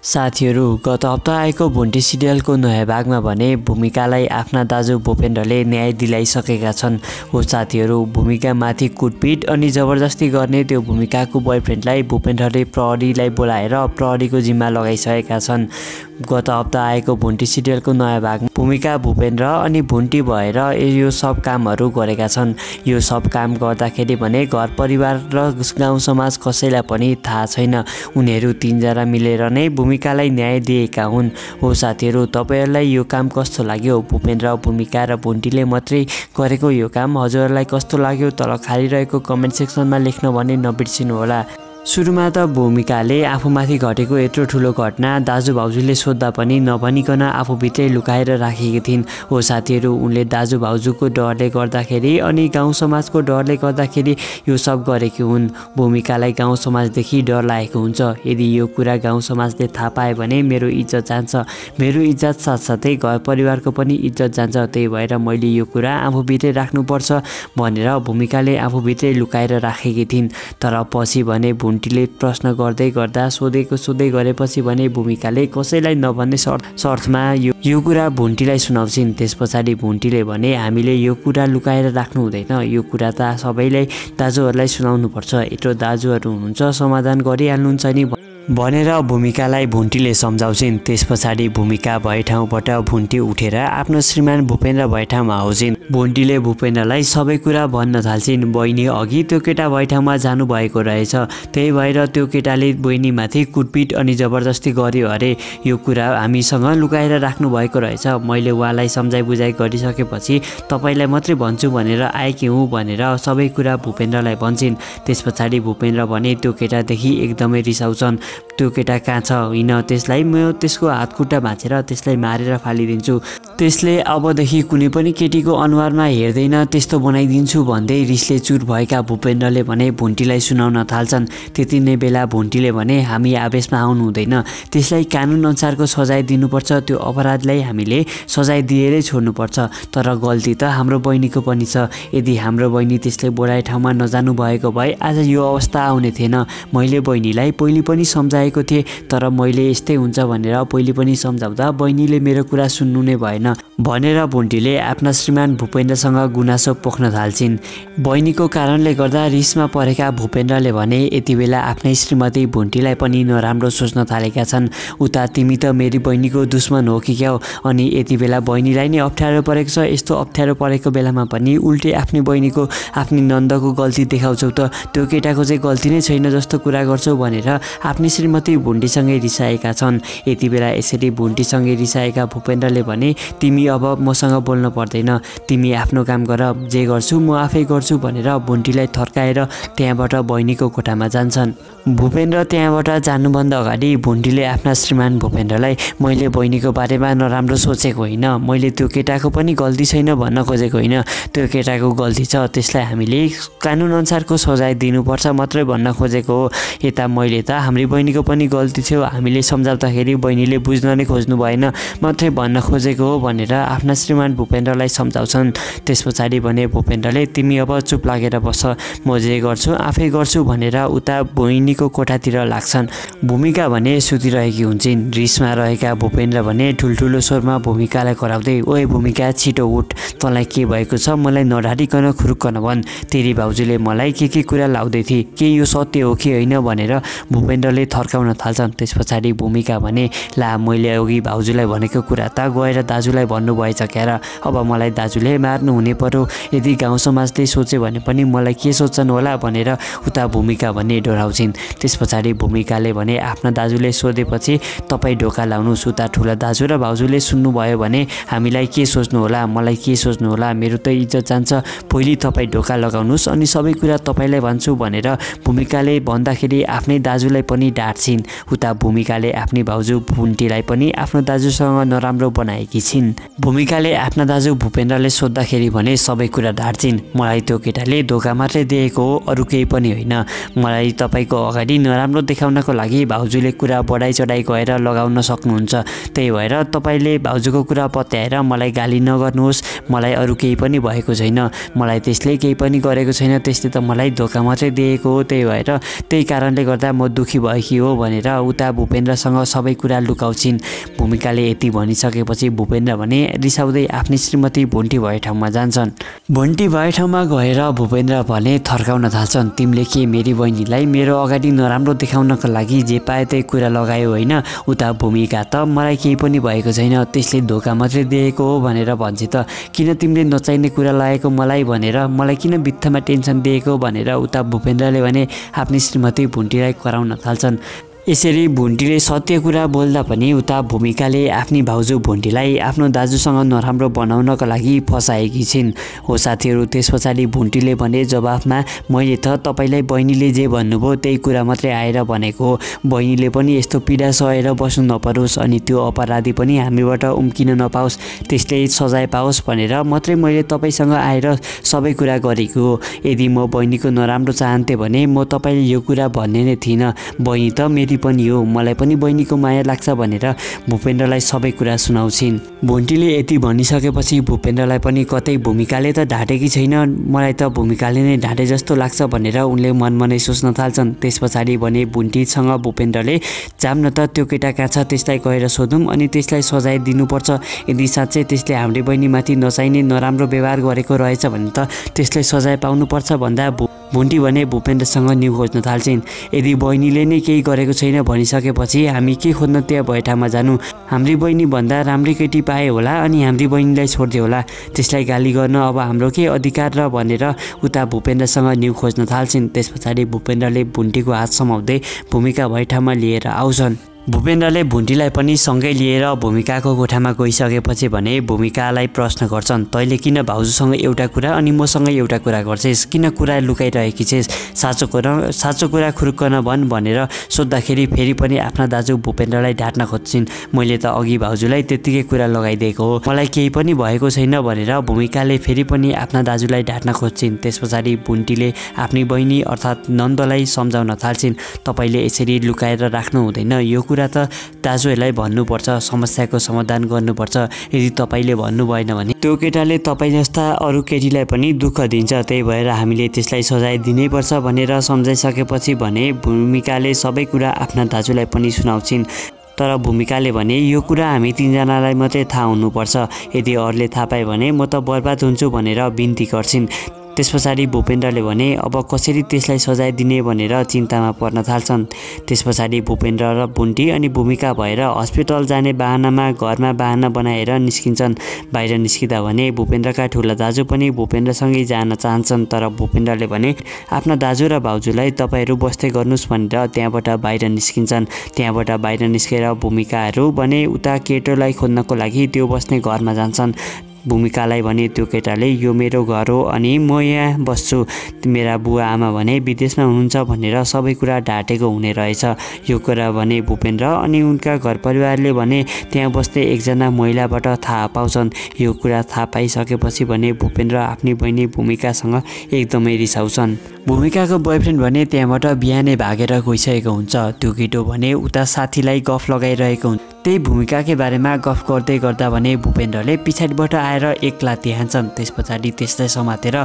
साथीहरू, गत हप्ता आएको भुन्टी सिरियलको नयाँ भागमा भने भूमिकालाई आफ्ना दाजु भूपेन्द्रले न्याय दिलाइसकेका छन्। हो साथीहरू, भूमिकामाथि कुटपिट अनि जबरजस्ती गर्ने त्यो भूमिकाको बोयफ्रेन्डलाई भूपेन्द्रले प्रहरीलाई बोलाएर प्रहरीको जिम्मा लगाइसकेका छन्। गत हप्ता आएको भुन्टी सिरियलको नयाँ भागमा भूमिका, भूपेन्द्र अनि भुन्टी भएर यो सब कामहरू गरेका छन्। यो सब काम गर्दाखेरि भने घर परिवार र गाउँ समाज कसैलाई पनि थाहा छैन। उनीहरू तीनजना मिलेर नै भूमिकालाई न्याय दिएका हुन्। हो साथीहरू, तपाईहरुलाई यो काम कस्तो लाग्यो? भूपेन्द्र, भूमिका र भुन्टीले मात्रै गरेको यो काम हजुरहरूलाई कस्तो लाग्यो? तल खाली रहेको कमेन्ट सेक्सनमा लेख्न भने नबिर्सिनु होला। सुरुमा त भूमिकाले आफूमाथि घटेको यत्रो ठुलो घटना दाजु भाउजूले सोद्धा पनि नभनिकन आफूभित्रै लुकाएर राखेकी थिइन्। हो साथीहरू, उनले दाजु भाउजूको डरले गर्दाखेरि अनि गाउँ समाजको डरले गर्दाखेरि यो सब गरेकी हुन्। भूमिकालाई गाउँ समाजदेखि डर लागेको हुन्छ। यदि यो कुरा गाउँ समाजले थाहा पाए भने मेरो इज्जत जान्छ। मेरो इज्जत साथसाथै घर परिवारको पनि इज्जत जान्छ। त्यही भएर मैले यो कुरा आफूभित्रै राख्नुपर्छ भनेर भूमिकाले आफूभित्रै लुकाएर राखेकी थिइन्। तर पछि भने भुन्टीले प्रश्न गर्दै गर्दा सोधै गरेपछि भने भूमिकाले कसैलाई नभन्ने शर्तमा यो कुरा भुन्टीलाई सुनाउँछिन्। त्यस पछाडि भुन्टीले भने हामीले यो कुरा लुकाएर राख्नु हुँदैन, यो कुरा त सबैलाई दाजुहरूलाई सुनाउनुपर्छ। यत्रो दाजुहरू हुनुहुन्छ, समाधान गरिहाल्नुहुन्छ नि भनेर भूमिकालाई भुन्टीले सम्झाउँछिन्। त्यस पछाडि भूमिका भए ठाउँबाट भुन्टी उठेर आफ्नो श्रीमान भूपेन्द्र भए ठाउँमा आउँछिन्। भुन्टीले भूपेन्द्रलाई सबै कुरा भन्न थाल्छिन्। बहिनी अघि त्यो केटा भए ठाउँमा जानुभएको रहेछ, त्यही भएर त्यो केटाले बहिनीमाथि कुटपिट अनि जबरजस्ती गर्यो अरे। यो कुरा हामीसँग लुकाएर राख्नु भएको रहेछ। मैले उहाँलाई सम्झाइ बुझाइ गरिसकेपछि तपाईँलाई मात्रै भन्छु भनेर आएकी हुँ भनेर सबै कुरा भूपेन्द्रलाई भन्छिन्। त्यस पछाडि भूपेन्द्र भने त्यो केटादेखि एकदमै रिसाउँछन्। त्यो केटा कहाँ छ? होइन, त्यसलाई म त्यसको हातखुट्टा भाँचेर त्यसलाई मारेर फालिदिन्छु। त्यसले अबदेखि कुनै पनि केटीको अनुहारमा हेर्दैन, त्यस्तो बनाइदिन्छु भन्दै रिसले चुर भएका भूपेन्द्रले भने भुन्टीलाई सुनाउन थाल्छन्। त्यति नै बेला भुन्टीले भने हामी आवेशमा आउनु हुँदैन, त्यसलाई कानुन अनुसारको सजाय दिनुपर्छ। त्यो अपराधलाई हामीले सजाय दिएरै छोड्नुपर्छ। तर गल्ती त हाम्रो बहिनीको पनि छ। यदि हाम्रो बहिनी त्यसले बोलाए ठाउँमा नजानु भएको भए आज यो अवस्था आउने थिएन। मैले बहिनीलाई पहिले पनि सम्झाएको थिएँ, तर मैले यस्तै हुन्छ भनेर पहिले पनि सम्झाउँदा बहिनीले मेरो कुरा सुन्नु नै भएन भनेर भुन्टीले आफ्ना श्रीमान भूपेन्द्रसँग गुनासो पोख्न थाल्छिन्। बहिनीको कारणले गर्दा रिसमा परेका भूपेन्द्रले भने यति बेला आफ्नै श्रीमती भुन्टीलाई पनि नराम्रो सोच्न थालेका छन्। उता तिमी त मेरी बहिनीको दुश्मन हो कि क्या? अनि यति बेला बहिनीलाई नै अप्ठ्यारो परेको छ। यस्तो अप्ठ्यारो परेको बेलामा पनि उल्टे आफ्नै बहिनीको, आफ्नै नन्दको गल्ती देखाउँछौ त? त्यो केटाको चाहिँ गल्ती नै छैन जस्तो कुरा गर्छौ भनेर आफ्नै श्रीमती भुन्टीसँगै रिसाएका छन्। यति बेला यसरी भुन्टीसँगै रिसाएका भूपेन्द्रले भने तिमी अब मसँग बोल्न पर्दैन, तिमी आफ्नो काम गर, जे गर्छु म आफै गर्छु भनेर भुन्टीलाई थर्काएर त्यहाँबाट बहिनीको कोठामा जान्छन्। भूपेन्द्र त्यहाँबाट जानुभन्दा अगाडि भुन्टीले आफ्ना श्रीमान भूपेन्द्रलाई मैले बहिनीको बारेमा नराम्रो सोचेको होइन, मैले त्यो केटाको पनि गल्ती छैन भन्न खोजेको होइन, त्यो केटाको गल्ती छ, त्यसलाई हामीले कानुन अनुसारको सजाय दिनुपर्छ मात्रै भन्न खोजेको हो। यता मैले त हाम्री बहिनीको पनि गल्ती थियो, हामीले सम्झाउँदाखेरि बहिनीले बुझ्न नै खोज्नु भएन मात्रै भन्न खोजेको हो भनेर आफ्ना श्रीमान भूपेन्द्रलाई सम्झाउँछन्। त्यस पछाडि भने भूपेन्द्रले तिमी अब चुप लागेर बस, म जे गर्छु आफै गर्छु भनेर उता बहिनीको कोठातिर लाग्छन्। भूमिका भने सुतिरहेकी हुन्छन्। रिसमा रहेका भूपेन्द्र भने ठुल्ठुलो स्वरमा भूमिकालाई कराउँदै ओए भूमिका, छिटो उठ, तँलाई के भएको छ मलाई नढारिकन खुरुक्क नभन्। तेरी भाउजूले मलाई के कुरा लाउँदै थिए, के यो सत्य हो कि होइन भनेर भूपेन्द्रले थर्काउन थाल्छन्। त्यस पछाडि भूमिका भने ला मैले अघि भाउजूलाई भनेको कुरा त गएर दाजुलाई भन्नुभएछ क्यार, अब मलाई दाजुले मार्नु हुने पर्यो। यदि गाउँ समाजले सोच्यो भने पनि मलाई के सोच्छन् होला भनेर उता भूमिका भन्ने डराउँछिन्। त्यस पछाडि भूमिकाले भने आफ्ना दाजुले सोधेपछि तपाईँ ढोका लाउनुहोस्, उता ठुला दाजु र भाउजूले सुन्नुभयो भने हामीलाई के सोच्नु होला, मलाई के सोच्नु होला, मेरो त इज्जत जान्छ, पहिले तपाईँ ढोका लगाउनुहोस् अनि सबै कुरा तपाईँलाई भन्छु भनेर भूमिकाले भन्दाखेरि आफ्नै दाजुलाई पनि डाँट्छिन्। उता भूमिकाले आफ्नै भाउजू भुन्टीलाई पनि आफ्नो दाजुसँग नराम्रो बनाएकी छिन्। भूमिकाले आफ्ना दाजु भूपेन्द्रले सोद्धाखेरि भने सबै कुरा ढाँट्छिन्। मलाई त्यो केटाले धोका मात्रै दिएको हो, अरू केही पनि होइन। मलाई तपाईँको अगाडि नराम्रो देखाउनको लागि भाउजूले कुरा बढाइ चढाइ गएर लगाउन सक्नुहुन्छ। त्यही भएर तपाईँले भाउजूको कुरा पत्याएर मलाई गाली नगर्नुहोस्, मलाई अरू केही पनि भएको छैन, मलाई त्यसले केही पनि गरेको छैन, त्यसले त मलाई धोका मात्रै दिएको हो। त्यही भएर त्यही कारणले गर्दा म दुखी भएकी हो हो भनेर उता भूपेन्द्रसँग सबै कुरा लुकाउँछिन्। भूमिकाले यति भनिसकेपछि भूपेन्द्र भने रिसाउँदै आफ्नी श्रीमती भुन्टी भए ठाउँमा जान्छन्। भुन्टी भए ठाउँमा गएर भूपेन्द्र भने थर्काउन थाल्छन्, तिमीले के मेरी बहिनीलाई मेरो अगाडि नराम्रो देखाउनको लागि जे पाए त्यही कुरा लगायो होइन? उता भूमिका त मलाई केही पनि भएको छैन, त्यसले धोका मात्रै दिएको हो भनेर भन्छ त किन तिमीले नचाहिने कुरा लगाएको मलाई भनेर मलाई किन बित्थामा टेन्सन दिएको भनेर उता भूपेन्द्रले भने आफ्नी श्रीमती भुन्टीलाई कराउन थाल्छन्। यसरी भुन्टीले सत्य कुरा बोल्दा पनि उता भूमिकाले आफ्नी भाउजू भुन्टीलाई आफ्नो दाजुसँग नराम्रो बनाउनको लागि फसाएकी छिन्। हो साथीहरू, त्यस पछाडि भुन्टीले भने जवाफमा मैले त तपाईँलाई बहिनीले जे भन्नुभयो त्यही कुरा मात्रै आएर भनेको हो, बहिनीले पनि यस्तो पीडा सहेर बस्नु नपरोस् अनि त्यो अपराधी पनि हामीबाट उम्किन नपाओस्, त्यसले सजाय पाओस् भनेर मात्रै मैले तपाईँसँग आएर सबै कुरा गरेको हो। यदि म बहिनीको नराम्रो चाहन्थेँ भने म तपाईँले यो कुरा भन्ने नै थिइनँ, बहिनी त मेरी पनि हो, मलाई पनि बहिनीको माया लाग्छ भनेर भूपेन्द्रलाई सबै कुरा सुनाउँछिन्। भुन्टीले यति भनिसकेपछि भूपेन्द्रलाई पनि कतै भूमिकाले त ढाँटेकी छैन, मलाई त भूमिकाले नै ढाँटे जस्तो लाग्छ भनेर उनले मनमा नै सोच्न थाल्छन्। त्यस पछाडि भने भुन्टीसँग भूपेन्द्रले जाम न त त्यो केटा कहाँ छ त्यसलाई गएर सोधौँ अनि त्यसलाई सजाय दिनुपर्छ, यदि साँच्चै त्यसले हाम्रो बहिनीमाथि नचाहिने नराम्रो व्यवहार गरेको रहेछ भने त त्यसलाई सजाय पाउनुपर्छ भन्दा भुन्टी भने भूपेन्द्रसँग न्यु खोज्न थाल्छिन्। यदि बहिनीले नै केही गरेको छैन भनिसकेपछि हामी के खोज्न त्यहाँ भए ठाउँमा जानु, हाम्री बहिनी भन्दा राम्रै केटी पाए होला अनि हाम्री बहिनीलाई छोडिदियो होला, त्यसलाई गाली गर्न अब हाम्रो के अधिकार र भनेर उता भूपेन्द्रसँग न्यु खोज्न थाल्छिन्। त्यस पछाडि भूपेन्द्रले भुन्टीको हात समाउँदै भूमिका भए ठाउँमा लिएर आउँछन्। भूपेन्द्रले भुन्टीलाई पनि सँगै लिएर भूमिकाको कोठामा गइसकेपछि भने भूमिकालाई प्रश्न गर्छन्, तैँले किन भाउजूसँग एउटा कुरा अनि मसँग एउटा कुरा गर्छेस्, किन कुरा लुकाइरहेकी छेस्, साँचो कुरा खुर्कन भन् भनेर सोद्धाखेरि फेरि पनि आफ्ना दाजु भूपेन्द्रलाई ढाँट्न खोज्छिन्। मैले त अघि भाउजूलाई त्यत्तिकै कुरा लगाइदिएको हो, मलाई केही पनि भएको छैन भनेर भूमिकाले फेरि पनि आफ्ना दाजुलाई ढाँट्न खोज्छिन्। त्यस पछाडि भुन्टीले आफ्नी बहिनी अर्थात् नन्दलाई सम्झाउन थाल्छिन्, तपाईँले यसरी लुकाएर राख्नु हुँदैन, यो कुरा त दाजुहरूलाई भन्नुपर्छ, समस्याको समाधान गर्नुपर्छ, यदि तपाईँले भन्नु भएन भने त्यो केटाले तपाईँ जस्ता अरू केटीलाई पनि दुःख दिन्छ, त्यही भएर हामीले त्यसलाई सजाय दिनैपर्छ भनेर सम्झाइसकेपछि भने भूमिकाले सबै कुरा आफ्ना दाजुलाई पनि सुनाउँछिन्। तर भूमिकाले भने यो कुरा हामी तीनजनालाई मात्रै थाहा हुनुपर्छ, यदि अरूले थाहा पाए भने म त बर्बाद हुन्छु भनेर बिन्ती गर्छिन्। त्यस पछाडि भूपेन्द्रले भने अब कसरी त्यसलाई सजाय दिने भनेर चिन्तामा पर्न थाल्छन्। त्यस पछाडि भूपेन्द्र र भुन्टी अनि भूमिका भएर हस्पिटल जाने बाहनामा घरमा बाहना बनाएर निस्किन्छन्। बाहिर निस्किँदा भने भूपेन्द्रका ठुला दाजु पनि भूपेन्द्रसँगै जान चाहन्छन्, तर भूपेन्द्रले भने आफ्ना दाजु र भाउजूलाई तपाईँहरू बस्दै गर्नुहोस् भनेर त्यहाँबाट बाहिर निस्किन्छन्। त्यहाँबाट बाहिर निस्केर भूमिकाहरू भने उता केटोलाई खोज्नको लागि त्यो बस्ने घरमा जान्छन्। भूमिकालाई भने त्यो केटाले यो मेरो घर हो अनि म यहाँ बस्छु, मेरा बुवा आमा भने विदेशमा हुनुहुन्छ भनेर सबै कुरा ढाँटेको हुने रहेछ। यो कुरा भने भूपेन्द्र अनि उनका घर परिवारले भने त्यहाँ बस्ने एकजना महिलाबाट थाहा पाउँछन्। यो कुरा थाहा पाइसकेपछि भने भूपेन्द्र आफ्नी बहिनी भूमिकासँग एकदमै रिसाउँछन्। भूमिकाको बोयफ्रेन्ड भने त्यहाँबाट बिहानै भागेर गइसकेको हुन्छ। त्यो केटो भने उता साथीलाई गफ लगाइरहेको हुन्छ। त्यही भूमिकाकै बारेमा गफ गर्दै गर्दा भने भूपेन्द्रले पछाडिबाट आएर एक लात्ती हान्छन्। त्यस पछाडि त्यसलाई समातेर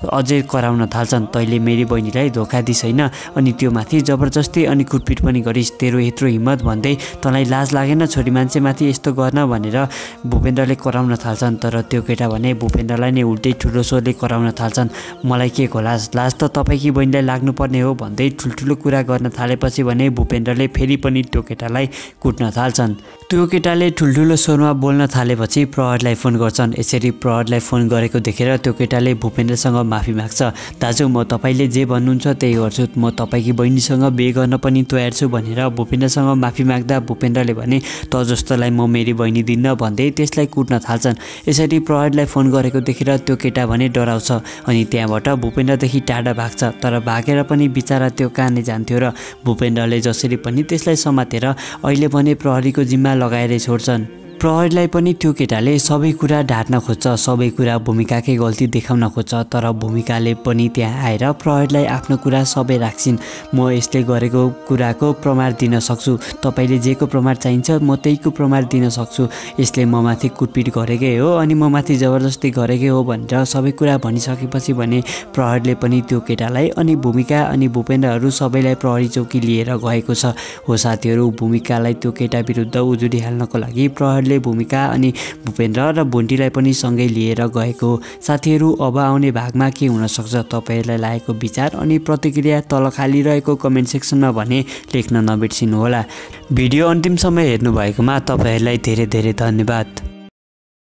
अझै कराउन थाल्छन्, तैँले मेरी बहिनीलाई धोका दिइस् होइन, अनि त्यो माथि जबरजस्ती अनि कुटपिट पनि गरिस्, तेरो यत्रो हिम्मत भन्दै तँलाई लाज लागेन छोरी मान्छेमाथि यस्तो गर्न भनेर भूपेन्द्रले कराउन थाल्छन्। तर त्यो केटा भने भूपेन्द्रलाई नै उल्टै ठुलो स्वरले कराउन थाल्छन्, मलाई के को लाज त तपाईँकी बहिनीलाई लाग्नुपर्ने हो भन्दै ठुल्ठुलो कुरा गर्न थालेपछि भने भूपेन्द्रले फेरि पनि त्यो केटालाई कुट्न थाल्छन्। त्यो केटाले ठुल्ठुलो स्वरमा बोल्न थालेपछि प्रहरीलाई फोन गर्छन्। यसरी प्रहरीलाई फोन गरेको देखेर त्यो केटाले भूपेन्द्रसँग माफी माग्छ। दाजु, म तपाईँले जे भन्नुहुन्छ त्यही गर्छु, म तपाईँकी बहिनीसँग बिहे गर्न पनि तयार छु भनेर भूपेन्द्रसँग माफी माग्दा भूपेन्द्रले भने त जस्तोलाई म मेरी बहिनी दिन्न भन्दै त्यसलाई कुट्न थाल्छन्। यसरी प्रहरीलाई फोन गरेको देखेर त्यो केटा भने डराउँछ अनि त्यहाँबाट भूपेन्द्रदेखि टाढा भाग्छ। तर भागेर पनि बिचरा त्यो कहाँ जान्थ्यो र भूपेन्द्रले जसरी पनि त्यसलाई समातेर अहिले भने प्रहरीको जिम्मा लगाएरै छोड्छन्। प्रहरीलाई पनि त्यो केटाले सबै कुरा ढाट्न खोज्छ, सबै कुरा भूमिकाकै गल्ती देखाउन खोज्छ। तर भूमिकाले पनि त्यहाँ आएर प्रहरीलाई आफ्नो कुरा सबै राख्छिन्। म यसले गरेको कुराको प्रमाण दिन सक्छु, तपाईँले जेको प्रमाण चाहिन्छ म त्यहीको प्रमाण दिन सक्छु। यसले म माथि कुटपिट गरेकै हो अनि म माथि जबरजस्ती गरेकै हो भनेर सबै कुरा भनिसकेपछि भने प्रहरीले पनि त्यो केटालाई अनि भूमिका अनि भूपेन्द्रहरू सबैलाई प्रहरी चौकी लिएर गएको छ। हो साथीहरू, भूमिकालाई त्यो केटा विरुद्ध उजुरी हाल्नको लागि प्रहरीले भूमिका अनि भूपेन्द्र र बोन्टीलाई पनि सँगै लिएर गएको। साथीहरू, अब आउने भागमा के हुनसक्छ तपाईँहरूलाई लागेको विचार अनि प्रतिक्रिया तल खाली रहेको कमेन्ट सेक्सनमा भने लेख्न नबिर्सिनुहोला। भिडियो अन्तिमसम्म हेर्नुभएकोमा तपाईँहरूलाई धेरै धेरै धन्यवाद।